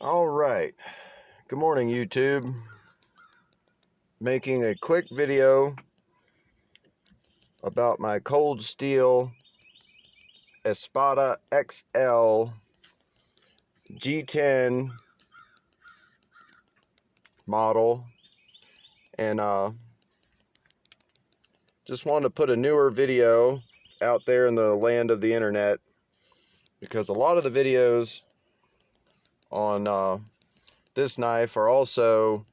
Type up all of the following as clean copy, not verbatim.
All right. Good morning, YouTube. Making a quick video about my Cold Steel ESPADA XL G10 model. And just wanted to put a newer video out there in the land of the internet, because a lot of the videos on this knife are also,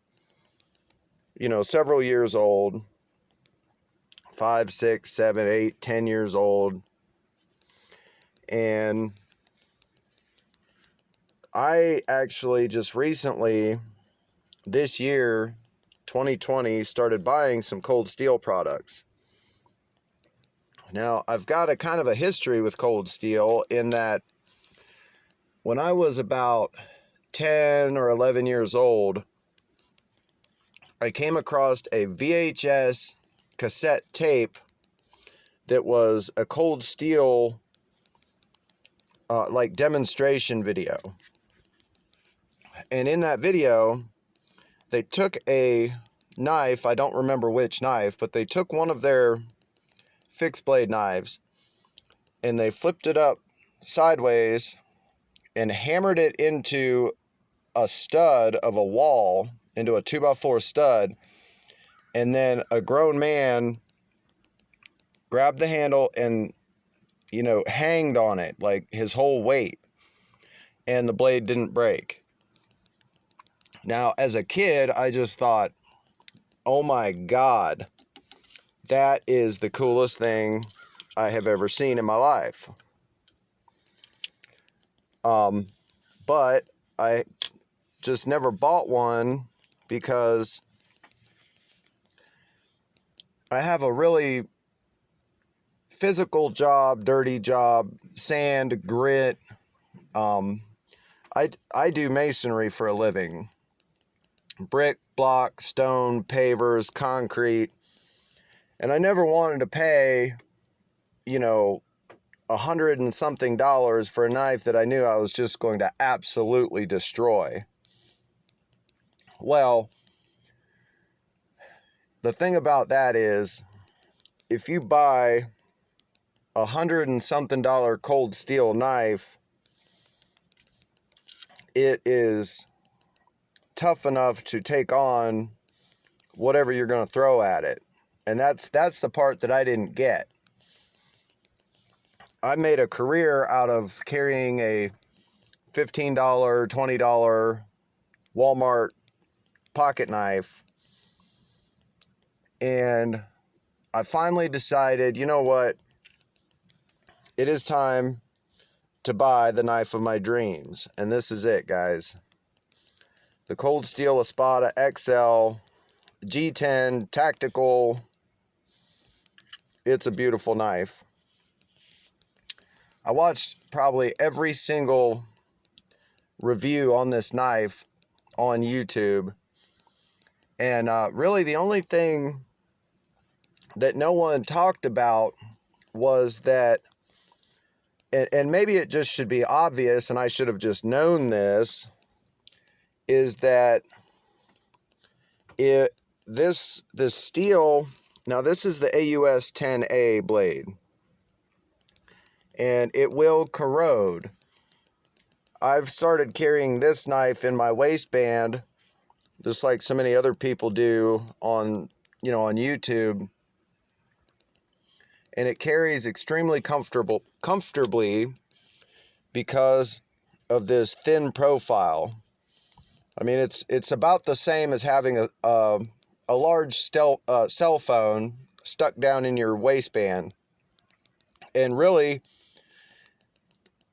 several years old. 5, 6, 7, 8, 10 years old. And I actually just recently, this year, 2020, started buying some Cold Steel products. Now, I've got a kind of a history with Cold Steel in that when I was about 10 or 11 years old, I came across a VHS cassette tape that was a Cold Steel like demonstration video. And in that video, they took a knife, I don't remember which knife, but they took one of their fixed blade knives and they flipped it up sideways and hammered it into a stud of a wall, into a 2x4 stud, and then a grown man grabbed the handle and hanged on it, like his whole weight, and the blade didn't break. Now, as a kid, I just thought, oh my God, that is the coolest thing I have ever seen in my life. But I just never bought one because I have a really physical job, dirty job, sand, grit. I do masonry for a living. Brick, block, stone, pavers, concrete. And I never wanted to pay, $100 and something for a knife that I knew I was just going to absolutely destroy. Well, the thing about that is, if you buy $100 and something Cold Steel knife, it is tough enough to take on whatever you're going to throw at it. And that's the part that I didn't get. I made a career out of carrying a $15, $20 Walmart pocket knife. And I finally decided, you know what? It is time to buy the knife of my dreams. And this is it, guys. The Cold Steel ESPADA XL G10 Tactical. It's a beautiful knife. I watched probably every single review on this knife on YouTube. And really the only thing that no one talked about was that, and maybe it just should be obvious and I should have just known this, is that this steel, now this is the AUS 10A blade, and it will corrode. I've started carrying this knife in my waistband, just like so many other people do on YouTube, and it carries extremely comfortably because of this thin profile. I mean, it's about the same as having a large cell phone stuck down in your waistband. And really,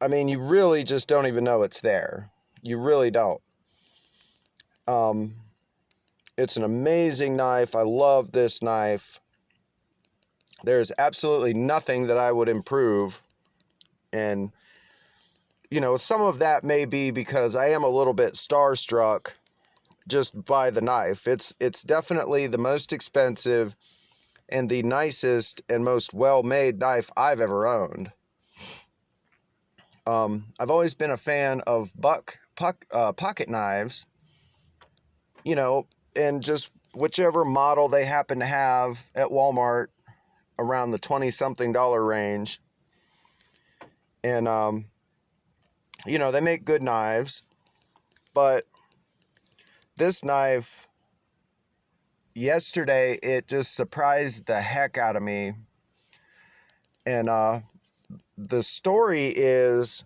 I mean, you really just don't even know it's there. You really don't. It's an amazing knife. I love this knife. There's absolutely nothing that I would improve. And, some of that may be because I am a little bit starstruck just by the knife. It's definitely the most expensive and the nicest and most well-made knife I've ever owned. I've always been a fan of buck pocket knives, and just whichever model they happen to have at Walmart around the 20-something dollar range. And, they make good knives, but this knife, yesterday, it just surprised the heck out of me. And the story is,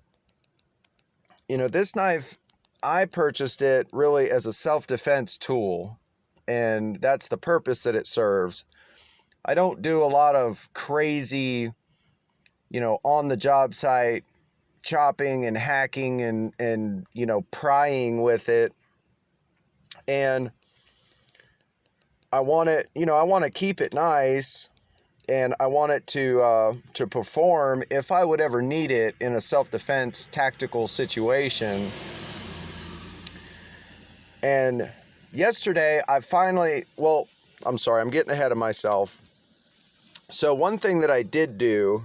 this knife, I purchased it really as a self-defense tool, and that's the purpose that it serves. I don't do a lot of crazy, on the job site chopping and hacking and prying with it. And I want to keep it nice, and I want it to perform if I would ever need it in a self-defense tactical situation. And yesterday I'm getting ahead of myself. So one thing that I did do,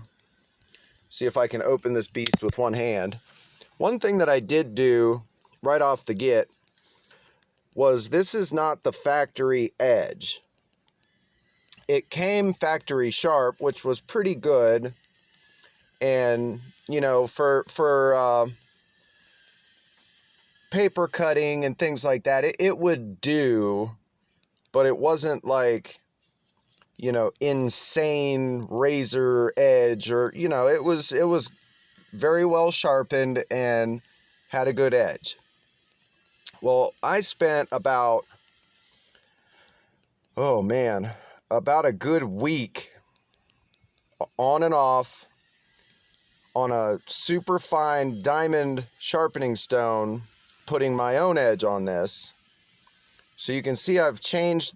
see if I can open this beast with one hand. One thing that I did do right off the get was, this is not the factory edge. It came factory sharp, which was pretty good. And, for paper cutting and things like that, it would do, but it wasn't like, insane razor edge, or, it was very well sharpened and had a good edge. Well, I spent about a good week on and off on a super fine diamond sharpening stone, putting my own edge on this. So you can see I've changed,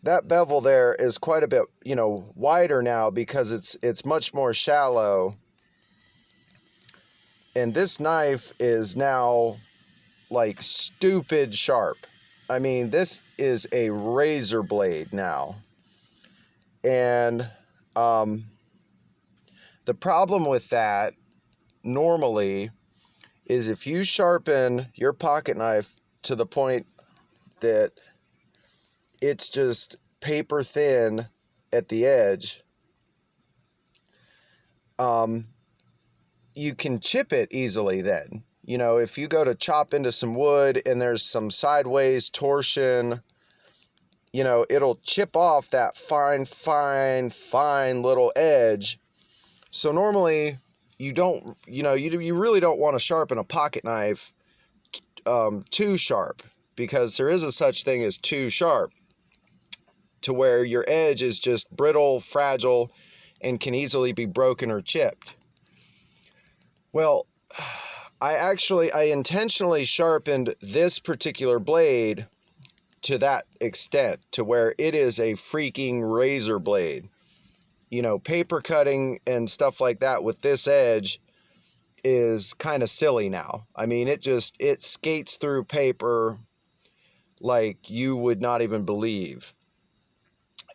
that bevel there is quite a bit, wider now, because it's much more shallow. And this knife is now like stupid sharp. I mean, this is a razor blade now. And the problem with that normally is, if you sharpen your pocket knife to the point that it's just paper thin at the edge, you can chip it easily then. If you go to chop into some wood and there's some sideways torsion, it'll chip off that fine little edge. So normally you don't, you really don't want to sharpen a pocket knife too sharp, because there is a such thing as too sharp, to where your edge is just brittle, fragile, and can easily be broken or chipped. Well, I intentionally sharpened this particular blade to that extent, to where it is a freaking razor blade. Paper cutting and stuff like that with this edge is kind of silly now. I mean, it skates through paper like you would not even believe.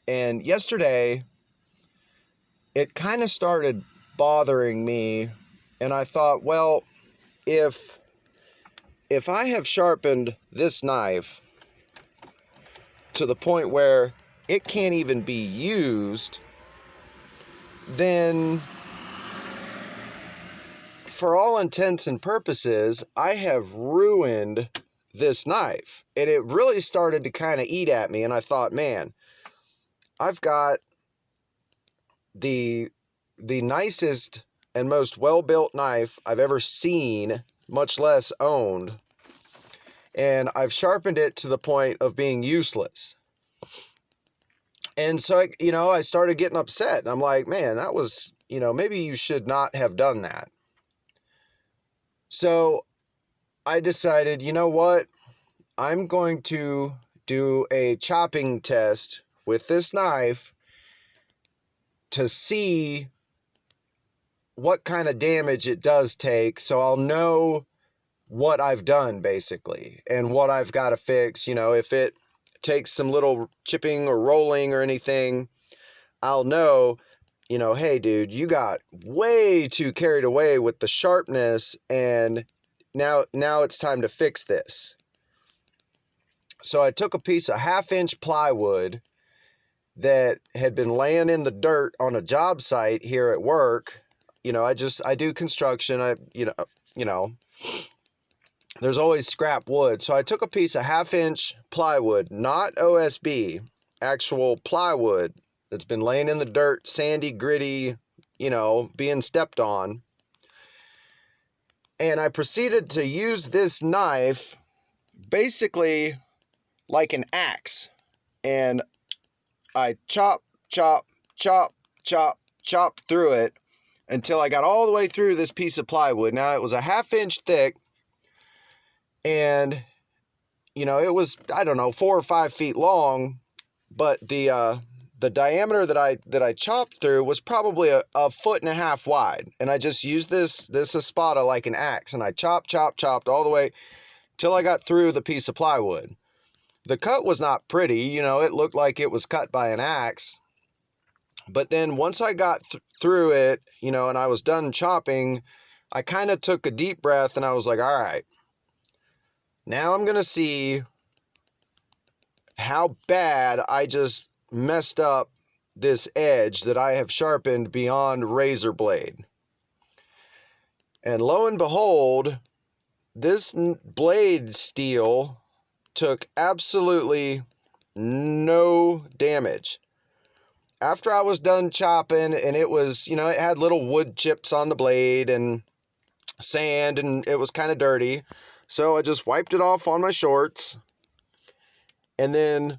And yesterday, it kind of started bothering me, and I thought, well, if I have sharpened this knife to the point where it can't even be used, then for all intents and purposes, I have ruined this knife. And it really started to kind of eat at me, and I thought, man, I've got the nicest and most well-built knife I've ever seen, much less owned, and I've sharpened it to the point of being useless. And so I started getting upset. I'm like, man, that was, maybe you should not have done that. So I decided, you know what? I'm going to do a chopping test with this knife to see what kind of damage it does take, so I'll know what I've done, basically, and what I've got to fix. If it takes some little chipping or rolling or anything, I'll know, you know, hey dude, you got way too carried away with the sharpness, and now it's time to fix this. So I took a piece of 1/2-inch plywood that had been laying in the dirt on a job site here at work. You know, I do construction. You know, there's always scrap wood. So I took a piece of 1/2-inch plywood, not OSB, actual plywood that's been laying in the dirt, sandy, gritty, you know, being stepped on. And I proceeded to use this knife basically like an axe. And I chop through it until I got all the way through this piece of plywood. Now, it was a 1/2 inch thick, and, you know, it was, I don't know, 4 or 5 feet long, but the diameter that I chopped through was probably a 1.5 feet wide. And I just used this ESPADA like an axe, and I chopped all the way till I got through the piece of plywood. The cut was not pretty, you know, it looked like it was cut by an axe. But then once I got through it, you know, and I was done chopping, I kind of took a deep breath and I was like, all right, now I'm going to see how bad I just messed up this edge that I have sharpened beyond razor blade. And lo and behold, this blade steel took absolutely no damage. After I was done chopping, and it was, you know, it had little wood chips on the blade and sand, and it was kind of dirty. So I just wiped it off on my shorts and then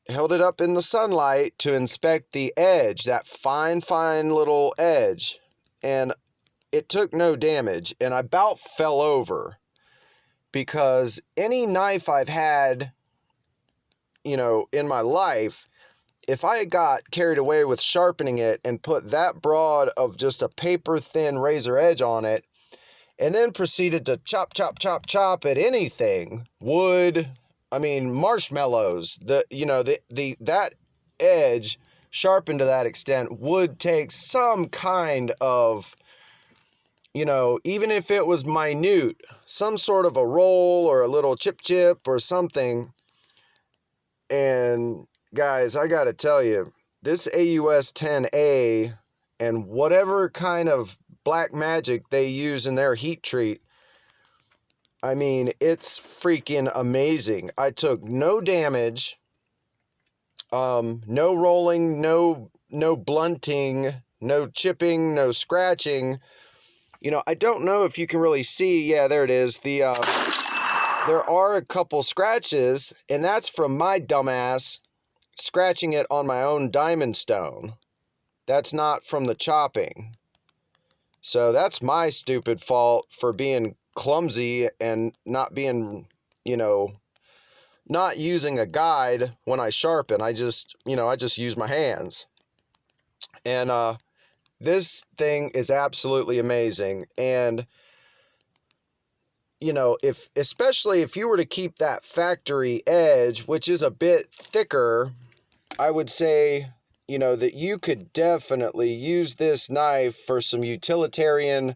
held it up in the sunlight to inspect the edge, that fine little edge. And it took no damage, and I about fell over, because any knife I've had, you know, in my life, if I got carried away with sharpening it and put that broad of just a paper thin razor edge on it, and then proceeded to chop at anything, wood, I mean, marshmallows, that edge sharpened to that extent would take some kind of, you know, even if it was minute, some sort of a roll or a little chip or something. And guys, I gotta tell you, this AUS 10A and whatever kind of black magic they use in their heat treat, I mean, it's freaking amazing. I took no damage, no rolling, no blunting, no chipping, no scratching. You know, I don't know if you can really see. Yeah, there it is. There are a couple scratches, and that's from my dumbass scratching it on my own diamond stone. That's not from the chopping. So that's my stupid fault for being clumsy and not being, you know, not using a guide when I sharpen. I just use my hands. And this thing is absolutely amazing. And, you know, especially if you were to keep that factory edge, which is a bit thicker, I would say, you know, that you could definitely use this knife for some utilitarian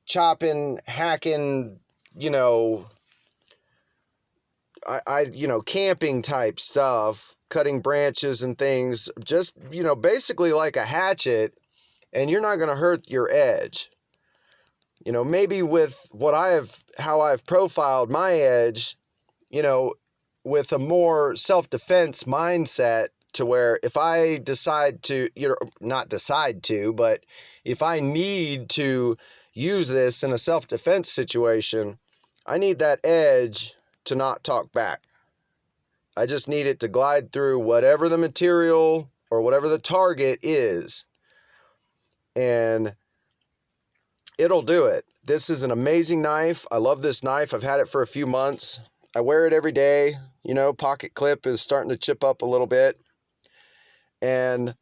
chopping, hacking, you know, camping type stuff, cutting branches and things, just, you know, basically like a hatchet, and you're not going to hurt your edge. You know, maybe with how I've profiled my edge, you know, with a more self-defense mindset, to where if I decide to, you know, not decide to, but if I need to use this in a self-defense situation, I need that edge to not talk back. I just need it to glide through whatever the material or whatever the target is, and it'll do it. This is an amazing knife. I love this knife. I've had it for a few months. I wear it every day. You know, pocket clip is starting to chip up a little bit. And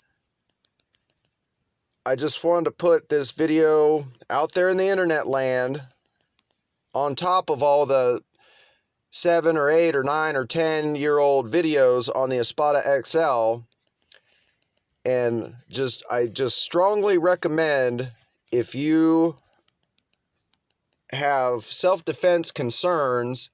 I just wanted to put this video out there in the internet land, on top of all the 7 or 8 or 9 or 10-year-old videos on the ESPADA XL. And I just strongly recommend, if you have self-defense concerns,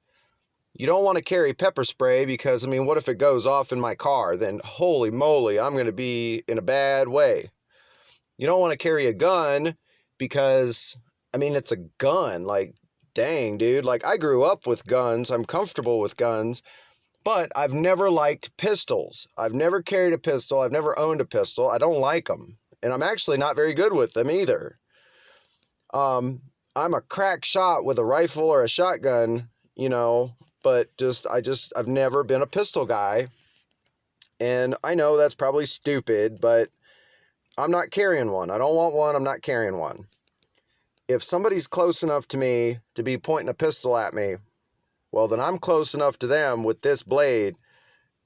you don't want to carry pepper spray, because, I mean, what if it goes off in my car? Then holy moly, I'm going to be in a bad way. You don't want to carry a gun because, I mean, it's a gun. Like, dang, dude. Like, I grew up with guns. I'm comfortable with guns, but I've never liked pistols. I've never carried a pistol. I've never owned a pistol. I don't like them. And I'm actually not very good with them either. I'm a crack shot with a rifle or a shotgun, you know, but I've never been a pistol guy. And I know that's probably stupid, but I'm not carrying one. I don't want one. I'm not carrying one. If somebody's close enough to me to be pointing a pistol at me, well, then I'm close enough to them with this blade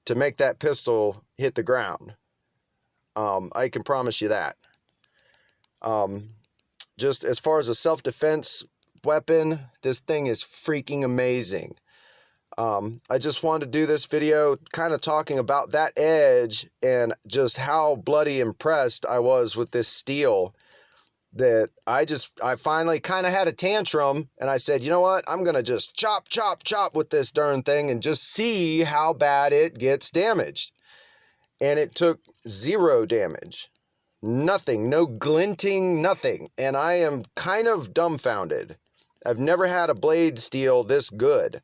to make that pistol hit the ground. I can promise you that. Just as far as a self-defense weapon, this thing is freaking amazing. I just wanted to do this video kind of talking about that edge and just how bloody impressed I was with this steel, that I finally kind of had a tantrum, and I said, you know what, I'm going to just chop with this darn thing and just see how bad it gets damaged. And it took 0 damage. Nothing, no glinting, nothing. And I am kind of dumbfounded. I've never had a blade steel this good.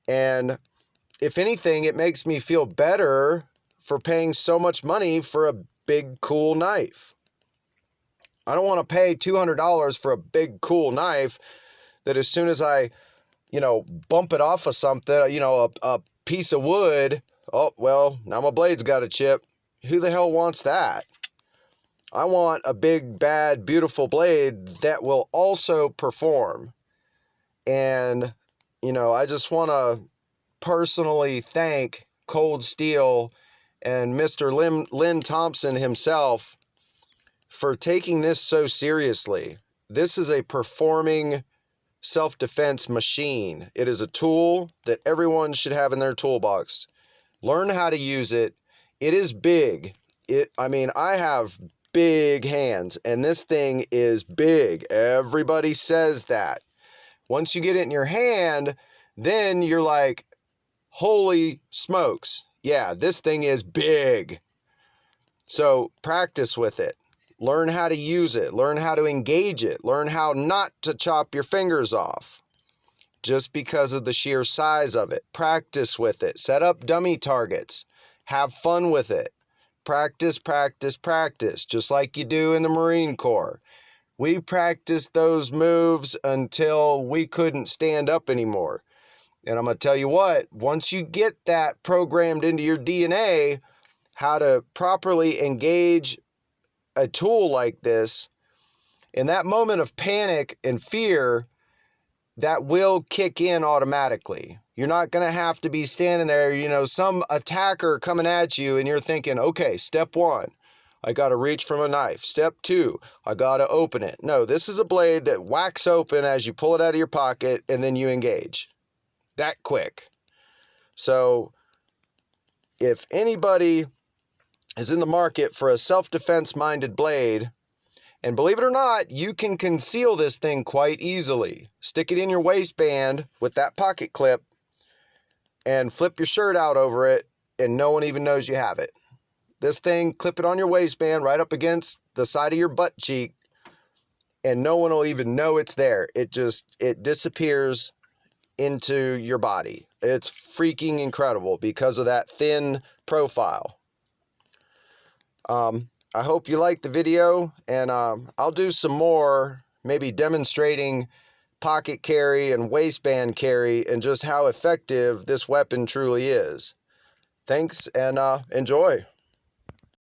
And if anything, it makes me feel better for paying so much money for a big, cool knife. I don't want to pay $200 for a big, cool knife that as soon as I, bump it off of something, a piece of wood, oh, well, now my blade's got a chip. Who the hell wants that? I want a big, bad, beautiful blade that will also perform. And, I just want to personally thank Cold Steel and Mr. Lynn Thompson himself for taking this so seriously. This is a performing self-defense machine. It is a tool that everyone should have in their toolbox. Learn how to use it. It is big. I have big hands, and this thing is big. Everybody says that. Once you get it in your hand, then you're like, holy smokes. Yeah, this thing is big. So practice with it. Learn how to use it. Learn how to engage it. Learn how not to chop your fingers off just because of the sheer size of it. Practice with it. Set up dummy targets. Have fun with it. Practice, just like you do in the Marine Corps. We practiced those moves until we couldn't stand up anymore. And I'm going to tell you what, once you get that programmed into your DNA, how to properly engage a tool like this, in that moment of panic and fear, that will kick in automatically. You're not going to have to be standing there, some attacker coming at you, and you're thinking, okay, step 1, I got to reach from a knife. Step 2, I got to open it. No, this is a blade that whacks open as you pull it out of your pocket, and then you engage. That quick. So if anybody is in the market for a self-defense minded blade, and believe it or not, you can conceal this thing quite easily. Stick it in your waistband with that pocket clip and flip your shirt out over it, and no one even knows you have it. This thing, clip it on your waistband right up against the side of your butt cheek, and no one will even know it's there. It disappears into your body. It's freaking incredible because of that thin profile. I hope you liked the video, and I'll do some more, maybe demonstrating pocket carry and waistband carry and just how effective this weapon truly is. Thanks, and enjoy.